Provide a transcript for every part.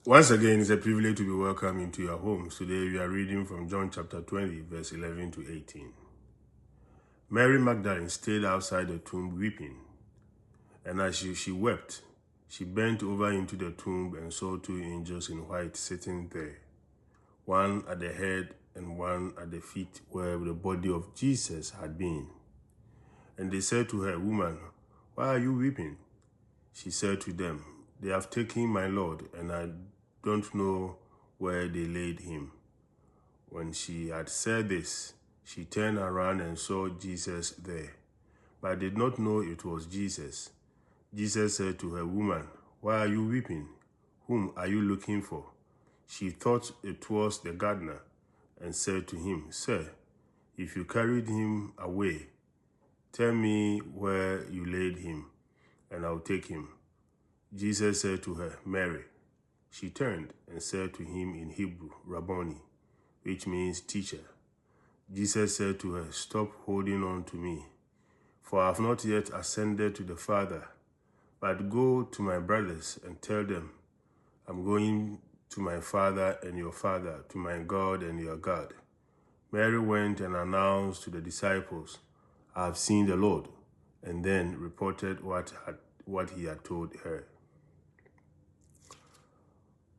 Once again, it's a privilege to be welcomed into your homes. Today we are reading from John chapter 20, verse 11 to 18. Mary Magdalene stayed outside the tomb weeping, and as she wept, she bent over into the tomb and saw two angels in white sitting there, one at the head and one at the feet where the body of Jesus had been. And they said to her, "Woman, why are you weeping?" She said to them, "They have taken my Lord, and I don't know where they laid him." When she had said this, she turned around and saw Jesus there, but did not know it was Jesus. Jesus said to her, "Woman, why are you weeping? Whom are you looking for?" She thought it was the gardener and said to him, "Sir, if you carried him away, tell me where you laid him, and I'll take him." Jesus said to her, "Mary." She turned and said to him in Hebrew, "Rabboni," which means teacher. Jesus said to her, "Stop holding on to me, for I have not yet ascended to the Father, but go to my brothers and tell them, I'm going to my Father and your Father, to my God and your God." Mary went and announced to the disciples, "I have seen the Lord," and then reported what he had told her.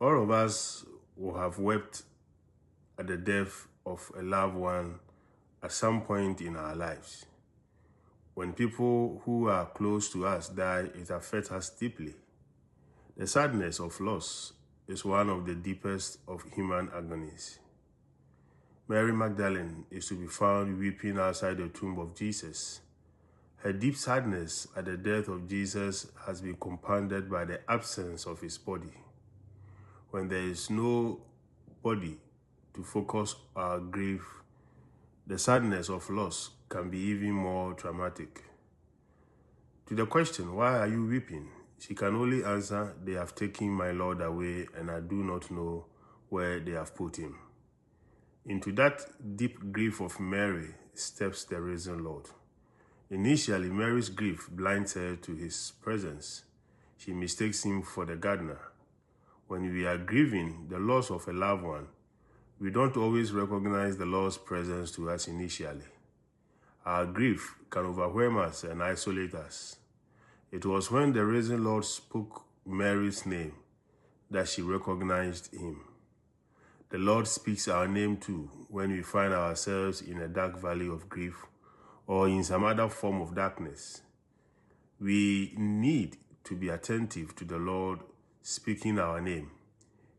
All of us will have wept at the death of a loved one at some point in our lives. When people who are close to us die, it affects us deeply. The sadness of loss is one of the deepest of human agonies. Mary Magdalene is to be found weeping outside the tomb of Jesus. Her deep sadness at the death of Jesus has been compounded by the absence of his body. When there is no body to focus our grief, the sadness of loss can be even more traumatic. To the question, "Why are you weeping?" she can only answer, "They have taken my Lord away, and I do not know where they have put him." Into that deep grief of Mary steps the risen Lord. Initially, Mary's grief blinds her to his presence. She mistakes him for the gardener. When we are grieving the loss of a loved one, we don't always recognize the Lord's presence to us initially. Our grief can overwhelm us and isolate us. It was when the risen Lord spoke Mary's name that she recognized him. The Lord speaks our name too when we find ourselves in a dark valley of grief or in some other form of darkness. We need to be attentive to the Lord speaking our name.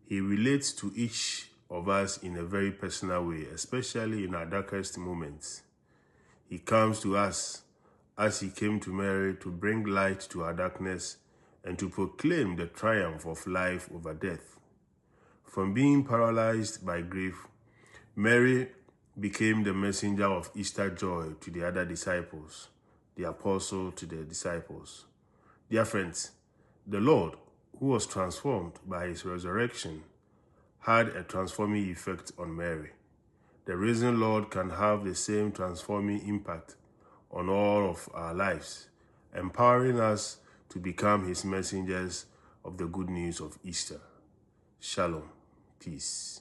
He relates to each of us in a very personal way, especially in our darkest moments. He comes to us as he came to Mary to bring light to our darkness and to proclaim the triumph of life over death. From being paralyzed by grief, Mary became the messenger of Easter joy to the other disciples, the apostle to the disciples. Dear friends, the Lord, who was transformed by his resurrection, had a transforming effect on Mary. The risen Lord can have the same transforming impact on all of our lives, empowering us to become his messengers of the good news of Easter. Shalom. Peace.